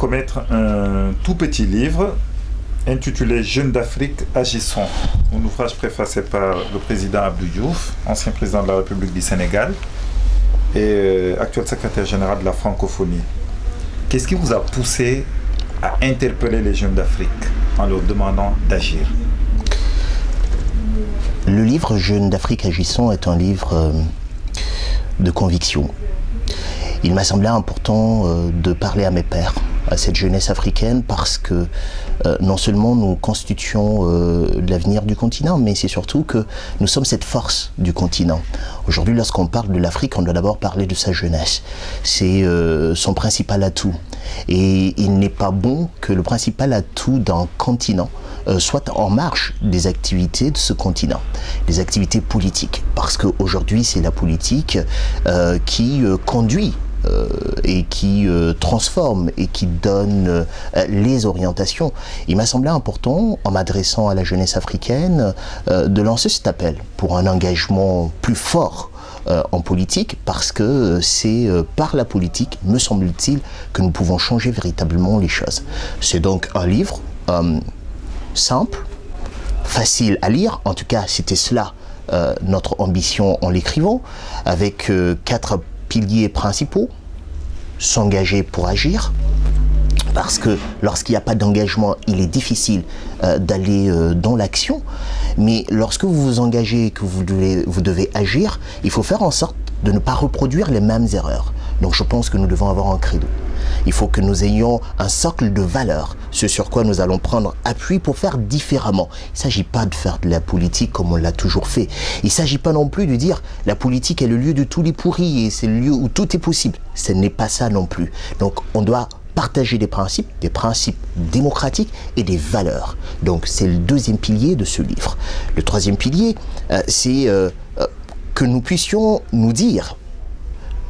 commettre un tout petit livre intitulé Jeunes d'Afrique, agissons. Un ouvrage préfacé par le président Abdou Diouf, ancien président de la République du Sénégal et actuel secrétaire général de la francophonie. Qu'est-ce qui vous a poussé à interpeller les jeunes d'Afrique en leur demandant d'agir? Le livre Jeunes d'Afrique, agissons est un livre de conviction. Il m'a semblé important de parler à mes pairs, à cette jeunesse africaine, parce que non seulement nous constituons l'avenir du continent, mais c'est surtout que nous sommes cette force du continent. Aujourd'hui, lorsqu'on parle de l'Afrique, on doit d'abord parler de sa jeunesse. C'est son principal atout. Et il n'est pas bon que le principal atout d'un continent soit en marge des activités de ce continent, des activités politiques. Parce qu'aujourd'hui, c'est la politique qui conduit et qui transforme et qui donne les orientations. Il m'a semblé important, en m'adressant à la jeunesse africaine, de lancer cet appel pour un engagement plus fort en politique, parce que c'est par la politique, me semble-t-il, que nous pouvons changer véritablement les choses. C'est donc un livre simple, facile à lire, en tout cas c'était cela notre ambition en l'écrivant, avec 4 piliers principaux: s'engager pour agir, parce que lorsqu'il n'y a pas d'engagement, il est difficile d'aller dans l'action. Mais lorsque vous vous engagez et que vous devez agir, il faut faire en sorte de ne pas reproduire les mêmes erreurs. Donc je pense que nous devons avoir un credo. Il faut que nous ayons un socle de valeurs, ce sur quoi nous allons prendre appui pour faire différemment. Il ne s'agit pas de faire de la politique comme on l'a toujours fait. Il ne s'agit pas non plus de dire la politique est le lieu de tous les pourris et c'est le lieu où tout est possible. Ce n'est pas ça non plus. Donc on doit partager des principes démocratiques et des valeurs. Donc c'est le 2e pilier de ce livre. Le 3e pilier, c'est que nous puissions nous dire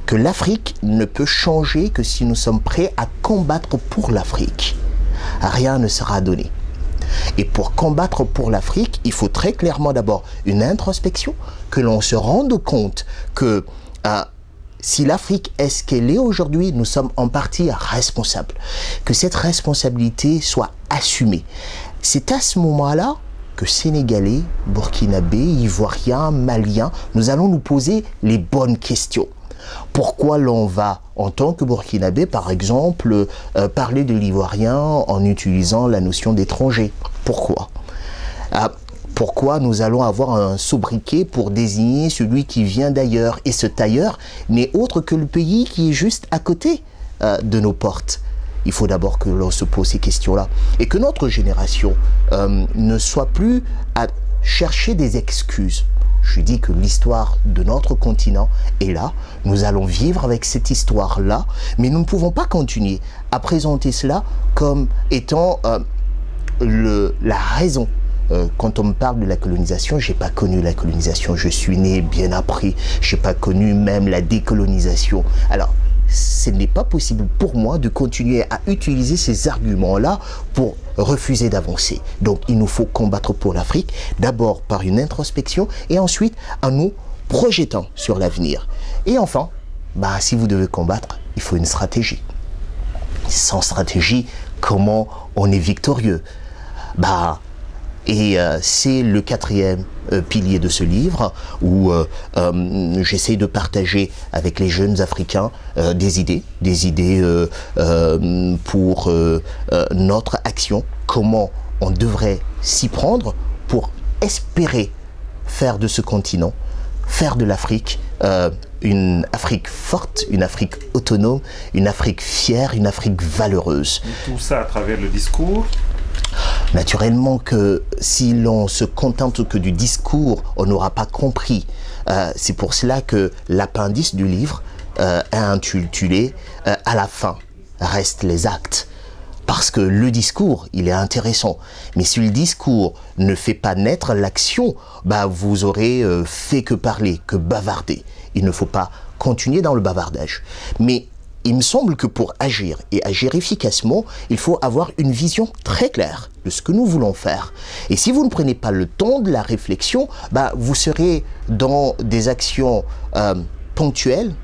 que l'Afrique ne peut changer que si nous sommes prêts à combattre pour l'Afrique. Rien ne sera donné. Et pour combattre pour l'Afrique, il faut très clairement d'abord une introspection, que l'on se rende compte que si l'Afrique est ce qu'elle est aujourd'hui, nous sommes en partie responsables. Que cette responsabilité soit assumée. C'est à ce moment-là que Sénégalais, Burkinabés, Ivoiriens, Maliens, nous allons nous poser les bonnes questions. Pourquoi l'on va, en tant que Burkinabé, par exemple, parler de l'Ivoirien en utilisant la notion d'étranger? Pourquoi? Pourquoi nous allons avoir un sobriquet pour désigner celui qui vient d'ailleurs? Et ce ailleurs n'est autre que le pays qui est juste à côté de nos portes. Il faut d'abord que l'on se pose ces questions-là. Et que notre génération ne soit plus à chercher des excuses. Je dis que l'histoire de notre continent est là. Nous allons vivre avec cette histoire-là. Mais nous ne pouvons pas continuer à présenter cela comme étant la raison. Quand on me parle de la colonisation, je n'ai pas connu la colonisation. Je suis né bien après. Je n'ai pas connu même la décolonisation. Alors, ce n'est pas possible pour moi de continuer à utiliser ces arguments-là pour refuser d'avancer. Donc il nous faut combattre pour l'Afrique, d'abord par une introspection et ensuite en nous projetant sur l'avenir. Et enfin, si vous devez combattre, il faut une stratégie. Sans stratégie, comment on est victorieux? C'est le 4e pilier de ce livre où j'essaie de partager avec les jeunes Africains des idées pour notre action, comment on devrait s'y prendre pour espérer faire de ce continent, faire de l'Afrique une Afrique forte, une Afrique autonome, une Afrique fière, une Afrique valeureuse. Et tout ça à travers le discours? Naturellement que si l'on se contente que du discours, on n'aura pas compris. C'est pour cela que l'appendice du livre est intitulé « À la fin restent les actes ». Parce que le discours, il est intéressant. Mais si le discours ne fait pas naître l'action, vous aurez fait que parler, que bavarder. Il ne faut pas continuer dans le bavardage. Mais il me semble que pour agir et agir efficacement, il faut avoir une vision très claire de ce que nous voulons faire. Et si vous ne prenez pas le temps de la réflexion, vous serez dans des actions ponctuelles,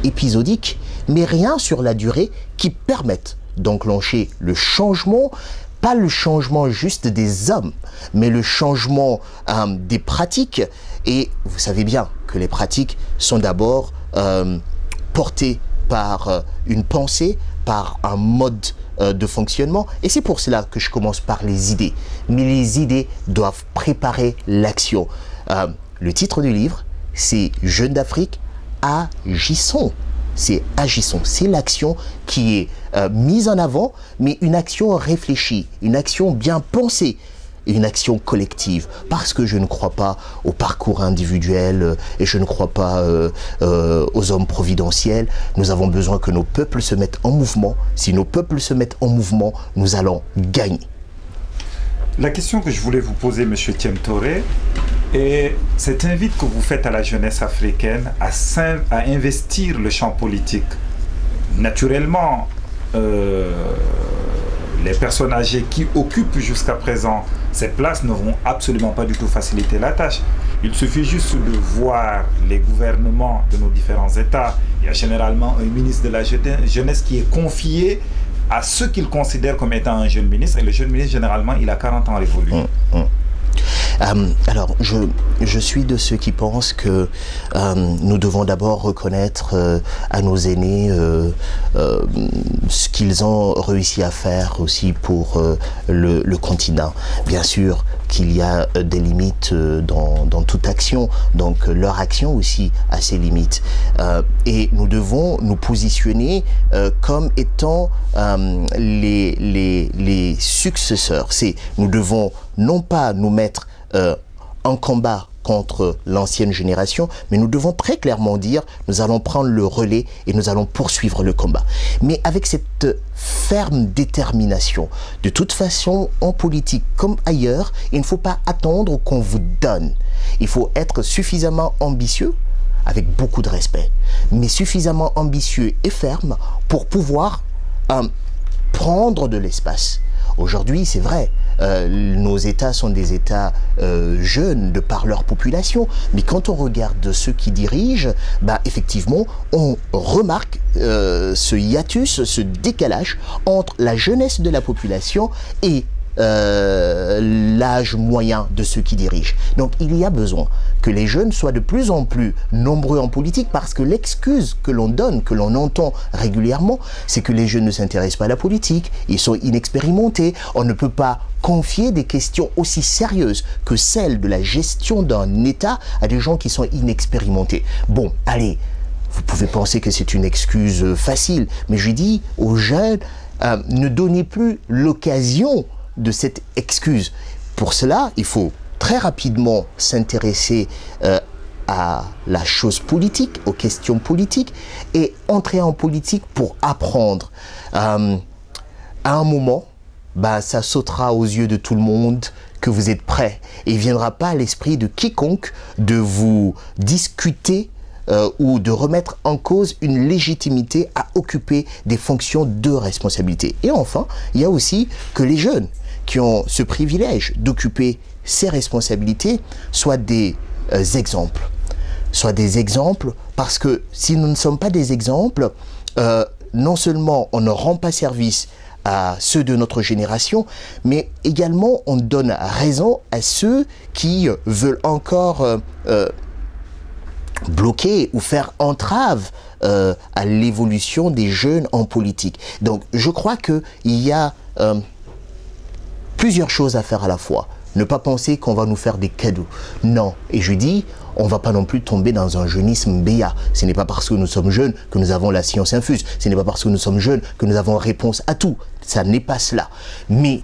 épisodiques, mais rien sur la durée qui permettent d'enclencher le changement, pas le changement juste des hommes, mais le changement des pratiques. Et vous savez bien que les pratiques sont d'abord portées par une pensée, par un mode de fonctionnement. Et c'est pour cela que je commence par les idées. Mais les idées doivent préparer l'action. Le titre du livre, c'est « Jeunes d'Afrique, agissons ». C'est agissons, c'est l'action qui est mise en avant, mais une action réfléchie, une action bien pensée, une action collective, parce que je ne crois pas au parcours individuel et je ne crois pas aux hommes providentiels. Nous avons besoin que nos peuples se mettent en mouvement. Si nos peuples se mettent en mouvement, nous allons gagner. La question que je voulais vous poser, M. Thiem Touré, est cette invite que vous faites à la jeunesse africaine à investir le champ politique. Naturellement, les personnes âgées qui occupent jusqu'à présent ces places ne vont absolument pas du tout faciliter la tâche. Il suffit juste de voir les gouvernements de nos différents États. Il y a généralement un ministre de la jeunesse qui est confié à ceux qu'il considère comme étant un jeune ministre. Et le jeune ministre, généralement, il a 40 ans révolus. Alors, je suis de ceux qui pensent que nous devons d'abord reconnaître à nos aînés ce qu'ils ont réussi à faire aussi pour le continent. Bien sûr qu'il y a des limites dans toute action, donc leur action aussi a ses limites. Et nous devons nous positionner comme étant les successeurs. Nous devons non pas nous mettre en combat contre l'ancienne génération, mais nous devons très clairement dire, nous allons prendre le relais et nous allons poursuivre le combat. Mais avec cette ferme détermination, de toute façon, en politique comme ailleurs, il ne faut pas attendre qu'on vous donne. Il faut être suffisamment ambitieux, avec beaucoup de respect, mais suffisamment ambitieux et ferme pour pouvoir prendre de l'espace. Aujourd'hui, c'est vrai, nos États sont des États jeunes de par leur population, mais quand on regarde ceux qui dirigent, effectivement, on remarque ce hiatus, ce décalage entre la jeunesse de la population et l'âge moyen de ceux qui dirigent. Donc il y a besoin que les jeunes soient de plus en plus nombreux en politique, parce que l'excuse que l'on donne, que l'on entend régulièrement, c'est que les jeunes ne s'intéressent pas à la politique, ils sont inexpérimentés, on ne peut pas confier des questions aussi sérieuses que celles de la gestion d'un État à des gens qui sont inexpérimentés. Bon, allez, vous pouvez penser que c'est une excuse facile, mais je dis aux jeunes, ne donnez plus l'occasion de cette excuse. Pour cela, il faut très rapidement s'intéresser à la chose politique, aux questions politiques, et entrer en politique pour apprendre. À un moment, ça sautera aux yeux de tout le monde que vous êtes prêt. Et il ne viendra pas à l'esprit de quiconque de vous discuter ou de remettre en cause une légitimité à occuper des fonctions de responsabilité. Et enfin, il y a aussi que les jeunes qui ont ce privilège d'occuper ces responsabilités soient des exemples. Soient des exemples, parce que si nous ne sommes pas des exemples, non seulement on ne rend pas service à ceux de notre génération, mais également on donne raison à ceux qui veulent encore bloquer ou faire entrave à l'évolution des jeunes en politique. Donc je crois qu'il y a plusieurs choses à faire à la fois. Ne pas penser qu'on va nous faire des cadeaux. Non. Et je dis, on ne va pas non plus tomber dans un jeunisme béat. Ce n'est pas parce que nous sommes jeunes que nous avons la science infuse. Ce n'est pas parce que nous sommes jeunes que nous avons réponse à tout. Ça n'est pas cela. Mais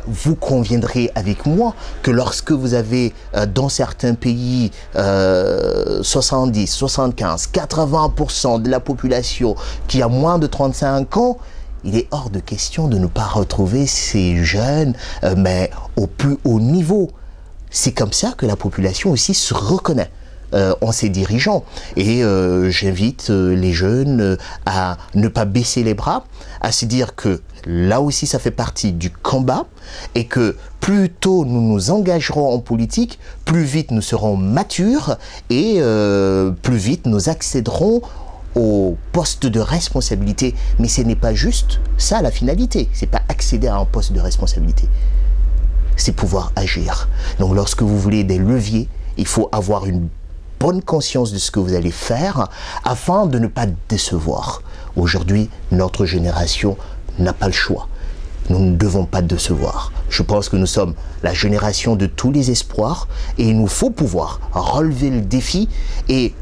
vous conviendrez avec moi que lorsque vous avez dans certains pays 70, 75, 80% de la population qui a moins de 35 ans, il est hors de question de ne pas retrouver ces jeunes, mais au plus haut niveau. C'est comme ça que la population aussi se reconnaît en ses dirigeants. Et j'invite les jeunes à ne pas baisser les bras, à se dire que là aussi ça fait partie du combat, et que plus tôt nous nous engagerons en politique, plus vite nous serons matures, et plus vite nous accéderons au poste de responsabilité, mais ce n'est pas juste ça la finalité, c'est pas accéder à un poste de responsabilité, c'est pouvoir agir. Donc lorsque vous voulez des leviers, il faut avoir une bonne conscience de ce que vous allez faire afin de ne pas décevoir. Aujourd'hui, notre génération n'a pas le choix. Nous ne devons pas décevoir. Je pense que nous sommes la génération de tous les espoirs et il nous faut pouvoir relever le défi et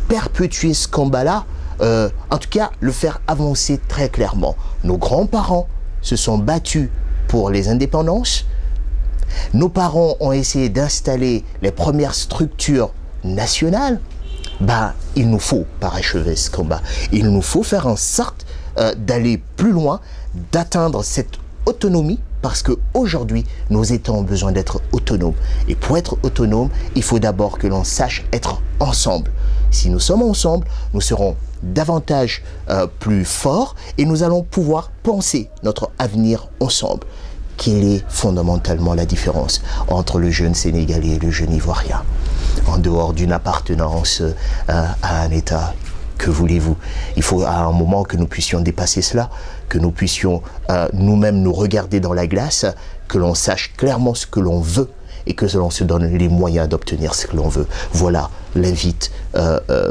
perpétuer ce combat-là, en tout cas le faire avancer très clairement. Nos grands-parents se sont battus pour les indépendances. Nos parents ont essayé d'installer les premières structures nationales. Il nous faut parachever ce combat. Il nous faut faire en sorte d'aller plus loin, d'atteindre cette autonomie, parce qu'aujourd'hui, nos États ont besoin d'être autonomes. Et pour être autonome, il faut d'abord que l'on sache être ensemble. Si nous sommes ensemble, nous serons davantage plus forts et nous allons pouvoir penser notre avenir ensemble. Quelle est fondamentalement la différence entre le jeune Sénégalais et le jeune Ivoirien? En dehors d'une appartenance à un État, que voulez-vous? Il faut à un moment que nous puissions dépasser cela, que nous puissions nous-mêmes nous regarder dans la glace, que l'on sache clairement ce que l'on veut et que l'on se donne les moyens d'obtenir ce que l'on veut. Voilà l'invite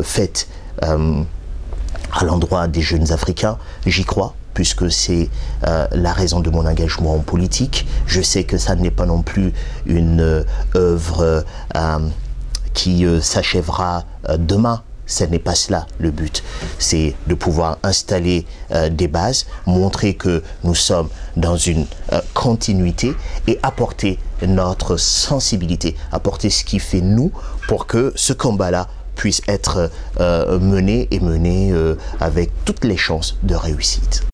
faite à l'endroit des jeunes Africains. J'y crois, puisque c'est la raison de mon engagement en politique. Je sais que ça n'est pas non plus une œuvre qui s'achèvera demain. Ce n'est pas cela le but, c'est de pouvoir installer des bases, montrer que nous sommes dans une continuité et apporter notre sensibilité, apporter ce qui fait nous pour que ce combat-là puisse être mené avec toutes les chances de réussite.